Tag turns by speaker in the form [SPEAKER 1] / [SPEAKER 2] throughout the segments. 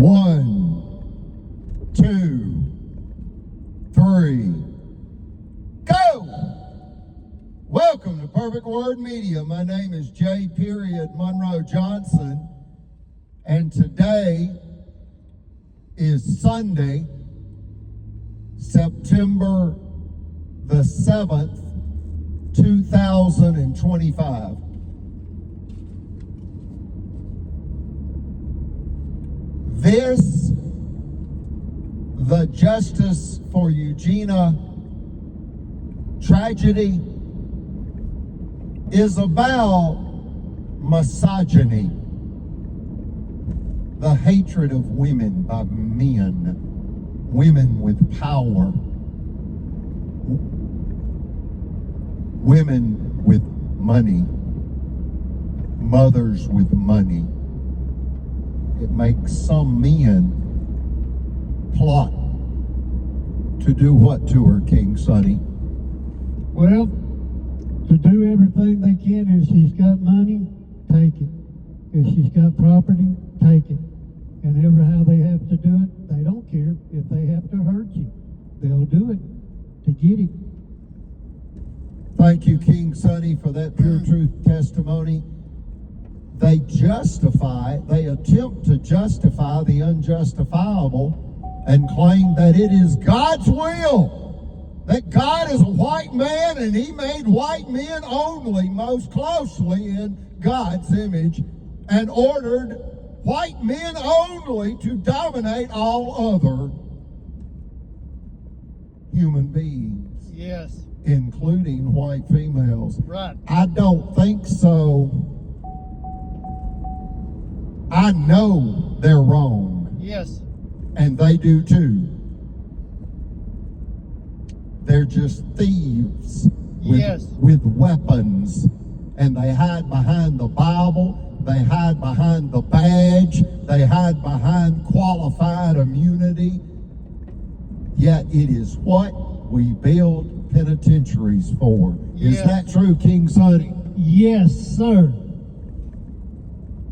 [SPEAKER 1] 1, 2, 3, go! Welcome to Perfect Word Media. My name is J. Monroe Johnson, and today is Sunday, September the 7th, 2025. This, the Justice for Eugenia tragedy, is about misogyny, the hatred of women by men, women with power, women with money, mothers with money. It makes some men plot to do what to her, King Sonny?
[SPEAKER 2] Well, to do everything they can. If she's got money, take it. If she's got property, take it. And ever how they have to do it, they don't care. If they have to hurt you, they'll do it to get it.
[SPEAKER 1] Thank you, King Sonny, for that pure truth testimony. They attempt to justify the unjustifiable and claim that it is God's will, that God is a white man and he made white men only most closely in God's image and ordered white men only to dominate all other human beings.
[SPEAKER 2] Yes.
[SPEAKER 1] Including white females.
[SPEAKER 2] Right.
[SPEAKER 1] I don't think so. I know they're wrong.
[SPEAKER 2] Yes.
[SPEAKER 1] And they do too. They're just thieves with weapons. And they hide behind the Bible. They hide behind the badge. They hide behind qualified immunity. Yet it is what we build penitentiaries for. Is that true, King Sonny?
[SPEAKER 2] Yes, sir.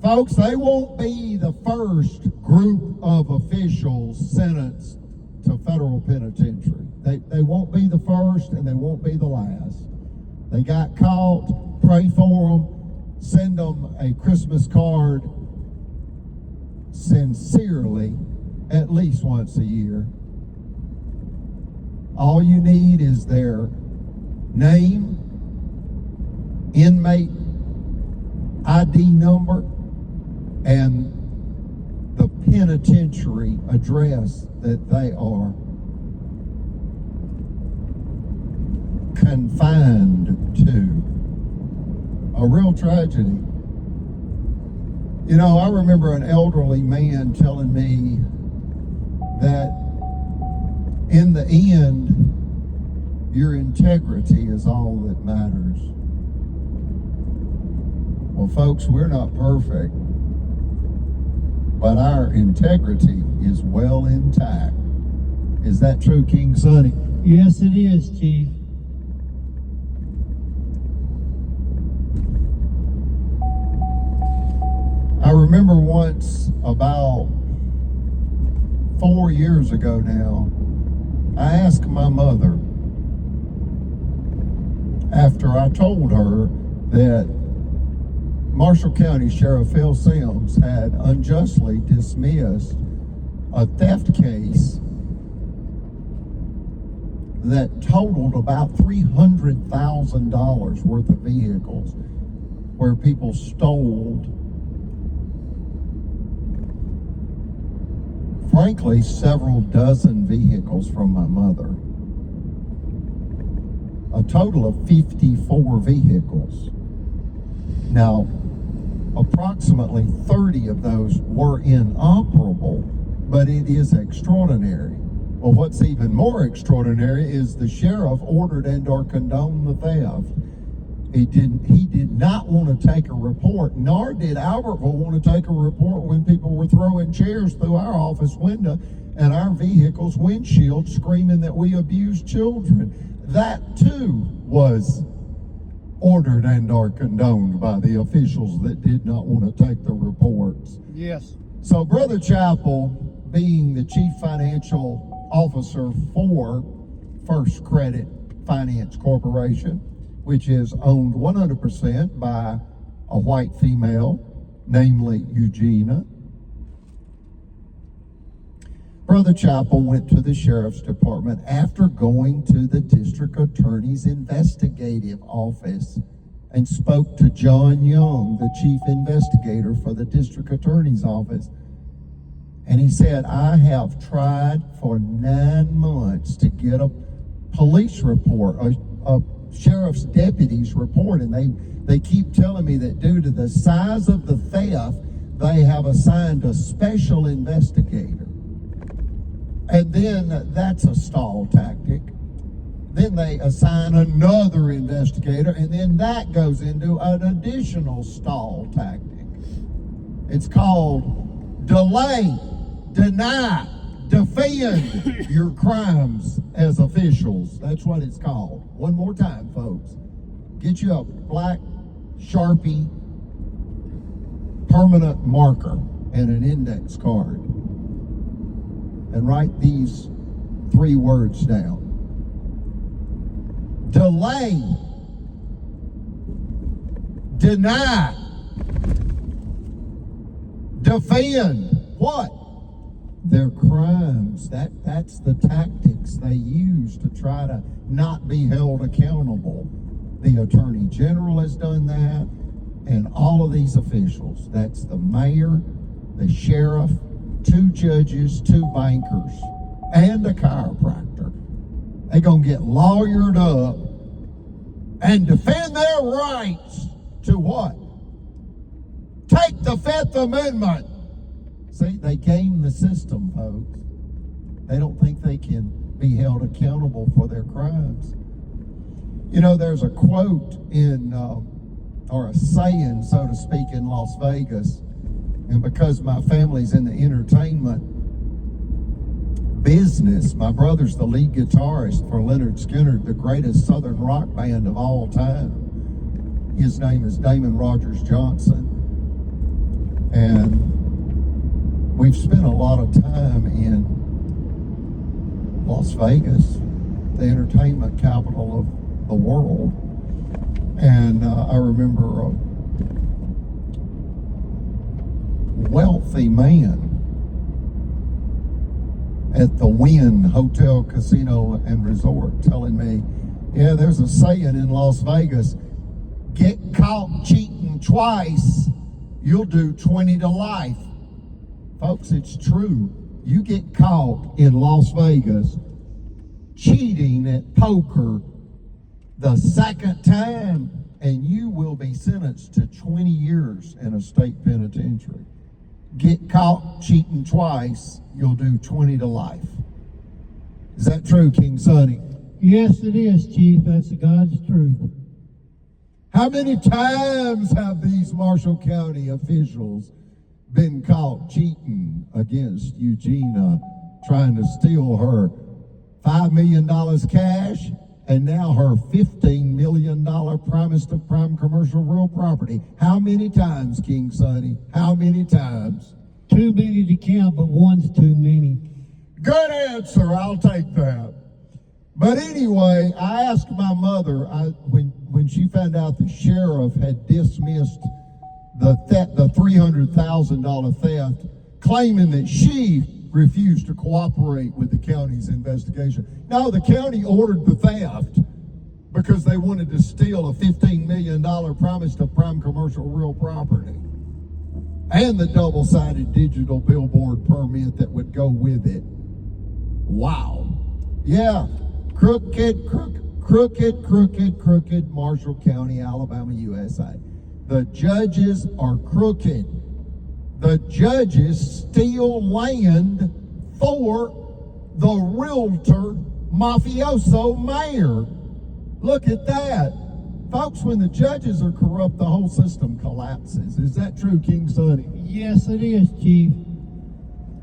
[SPEAKER 1] Folks, they won't be the first group of officials sentenced to federal penitentiary. They won't be the first and they won't be the last. They got caught. Pray for them. Send them a Christmas card sincerely at least once a year. All you need is their name, inmate ID number, and the penitentiary address that they are confined to. A real tragedy. You know, I remember an elderly man telling me that in the end, your integrity is all that matters. Well, folks, we're not perfect, but our integrity is well intact. Is that true, King Sonny?
[SPEAKER 2] Yes, it is, Chief.
[SPEAKER 1] I remember once, about 4 years ago now, I asked my mother, after I told her that Marshall County Sheriff SheriffSIMS had unjustly dismissed a theft case that totaled about $300,000 worth of vehicles, where people stole, frankly, several dozen vehicles from my mother. A total of 54 vehicles. Now, approximately 30 of those were inoperable, but it is extraordinary. Well, what's even more extraordinary is the sheriff ordered and/or condoned the theft. He did not want to take a report, nor did Albertville want to take a report when people were throwing chairs through our office window and our vehicle's windshield, screaming that we abused children. That too was ordered and/or condoned by the officials that did not want to take the reports.
[SPEAKER 2] Yes.
[SPEAKER 1] So Brother Chappell, being the Chief Financial Officer for First Credit Finance Corporation, which is owned 100% by a white female, namely Eugenia, Brother Chappell went to the Sheriff's Department after going to the District Attorney's investigative office and spoke to John Young, the Chief Investigator for the District Attorney's Office. And he said, I have tried for 9 months to get a police report, a sheriff's deputy's report, and they keep telling me that due to the size of the theft, they have assigned a special investigator. And then that's a stall tactic. Then they assign another investigator, and then that goes into an additional stall tactic. It's called delay, deny, defend your crimes as officials. That's what it's called. One more time, folks. Get you a black Sharpie permanent marker and an index card, and write these 3 words down. Delay, deny, defend what? Their crimes. That's the tactics they use to try to not be held accountable. The Attorney General has done that, and all of these officials. That's the mayor, the sheriff, 2 judges, 2 bankers, and a chiropractor. They're going to get lawyered up and defend their rights to what? Take the 5th Amendment. See, they game the system, folks. They don't think they can be held accountable for their crimes. You know, there's a quote in, or a saying, so to speak, in Las Vegas. And because my family's in the entertainment business, my brother's the lead guitarist for Leonard Skinner, the greatest Southern rock band of all time. His name is Damon Rogers Johnson. And we've spent a lot of time in Las Vegas, the entertainment capital of the world. And I remember a wealthy man at the Wynn Hotel, Casino, and Resort telling me, yeah, there's a saying in Las Vegas, get caught cheating twice, you'll do 20 to life. Folks, it's true. You get caught in Las Vegas cheating at poker the 2nd time, and you will be sentenced to 20 years in a state penitentiary. Get caught cheating twice, you'll do 20 to life. Is that true, King Sonny?
[SPEAKER 2] Yes, it is, Chief. That's God's truth.
[SPEAKER 1] How many times have these Marshall County officials been caught cheating against Eugenia, trying to steal her $5 million cash, and now her $15 million promise to prime commercial real property? How many times, King Sonny? How many times?
[SPEAKER 2] Too many to count, but one's too many.
[SPEAKER 1] Good answer. I'll take that. But anyway, I asked my mother, when she found out the sheriff had dismissed the $300,000 theft, claiming that she refused to cooperate with the county's investigation. No, the county ordered the theft because they wanted to steal a $15 million promise to prime commercial real property and the double-sided digital billboard permit that would go with it. Wow. Yeah, crooked Marshall County, Alabama, USA. The judges are crooked. The judges steal land for the realtor mafioso mayor. Look at that. Folks, when the judges are corrupt, the whole system collapses. Is that true, King Sonny?
[SPEAKER 2] Yes, it is, Chief.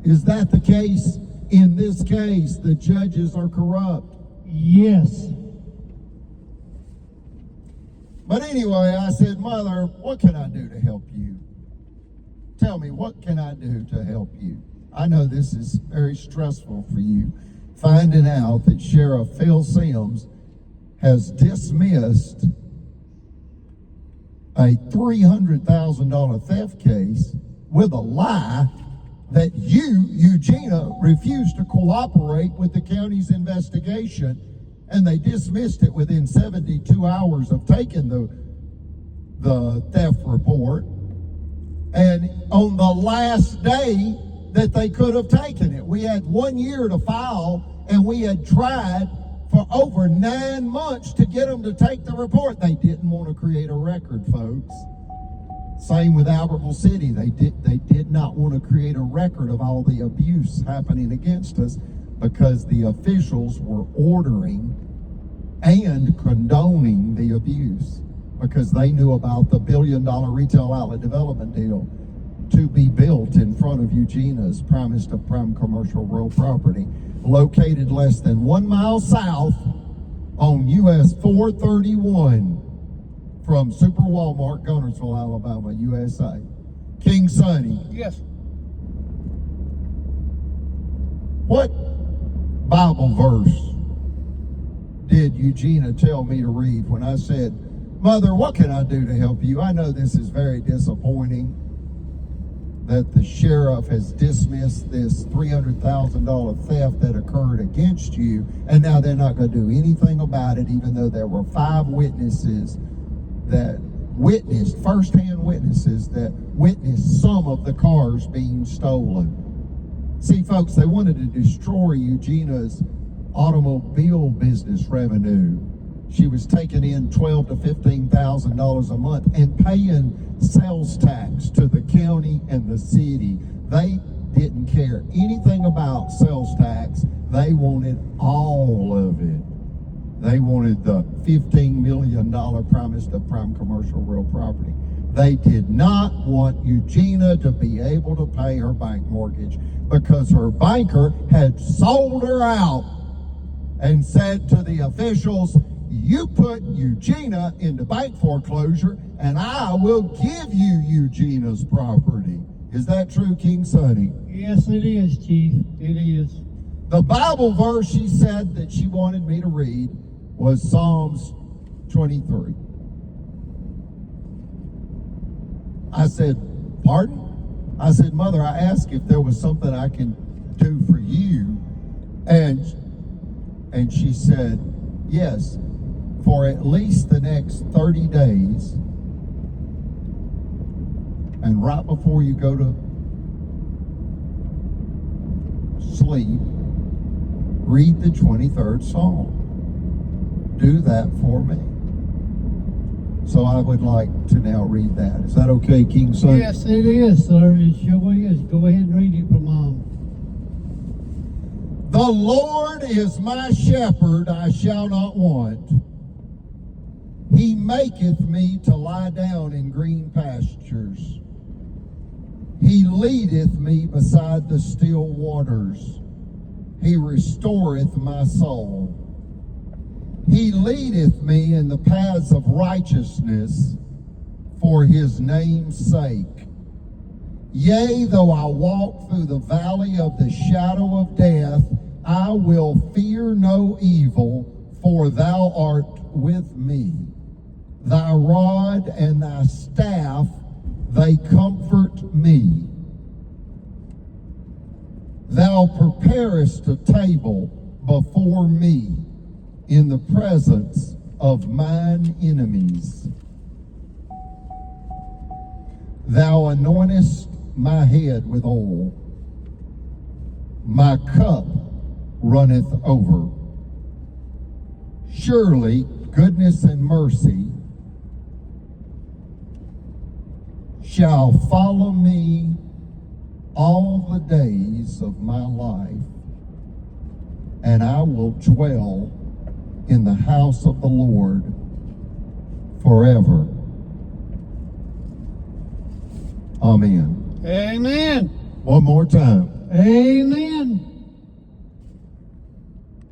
[SPEAKER 1] Is that the case? In this case, the judges are corrupt.
[SPEAKER 2] Yes.
[SPEAKER 1] But anyway, I said, Mother, what can I do to help you? Tell me, what can I do to help you? I know this is very stressful for you, finding out that Sheriff Phil Sims has dismissed a $300,000 theft case with a lie that you, Eugenia, refused to cooperate with the county's investigation, and they dismissed it within 72 hours of taking the theft report, and on the last day that they could have taken it. We had 1 year to file, and we had tried for over 9 months to get them to take the report. They didn't want to create a record, folks. Same with Albertville City. They did not want to create a record of all the abuse happening against us because the officials were ordering and condoning the abuse because they knew about the $1 billion retail outlet development deal to be built in front of Eugenia's primest of prime commercial real property, located less than 1 mile south on US 431 from Super Walmart, Gunnersville, Alabama, USA. King Sonny.
[SPEAKER 2] Yes.
[SPEAKER 1] What Bible verse did Eugenia tell me to read when I said, Mother, what can I do to help you? I know this is very disappointing that the sheriff has dismissed this $300,000 theft that occurred against you, and now they're not going to do anything about it, even though there were 5 witnesses that witnessed, first-hand witnesses that witnessed some of the cars being stolen. See, folks, they wanted to destroy Eugenia's automobile business revenue. She was taking in $12,000 to $15,000 a month and paying sales tax to the county and the city. They didn't care anything about sales tax. They wanted all of it. They wanted the $15 million promise of prime commercial real property. They did not want Eugenia to be able to pay her bank mortgage because her banker had sold her out and said to the officials, you put Eugenia into bank foreclosure and I will give you Eugenia's property. Is that true, King Sonny?
[SPEAKER 2] Yes, it is, Chief. It is.
[SPEAKER 1] The Bible verse she said that she wanted me to read was Psalms 23. I said, pardon? I said, Mother, I asked if there was something I can do for you. And she said, yes, for at least the next 30 days. And right before you go to sleep, read the 23rd Psalm. Do that for me. So I would like to now read that. Is that okay, King Son?
[SPEAKER 2] Yes, it is, sir. It sure is. Go ahead and read it for Mom.
[SPEAKER 1] The Lord is my shepherd, I shall not want. He maketh me to lie down in green pastures. He leadeth me beside the still waters. He restoreth my soul. He leadeth me in the paths of righteousness for his name's sake. Yea, though I walk through the valley of the shadow of death, I will fear no evil, for thou art with me. Thy rod and thy staff, they comfort me. Thou preparest a table before me in the presence of mine enemies. Thou anointest my head with oil. My cup runneth over. Surely goodness and mercy shall follow me all the days of my life, and I will dwell in the house of the Lord forever. Amen.
[SPEAKER 2] Amen.
[SPEAKER 1] One more time.
[SPEAKER 2] Amen.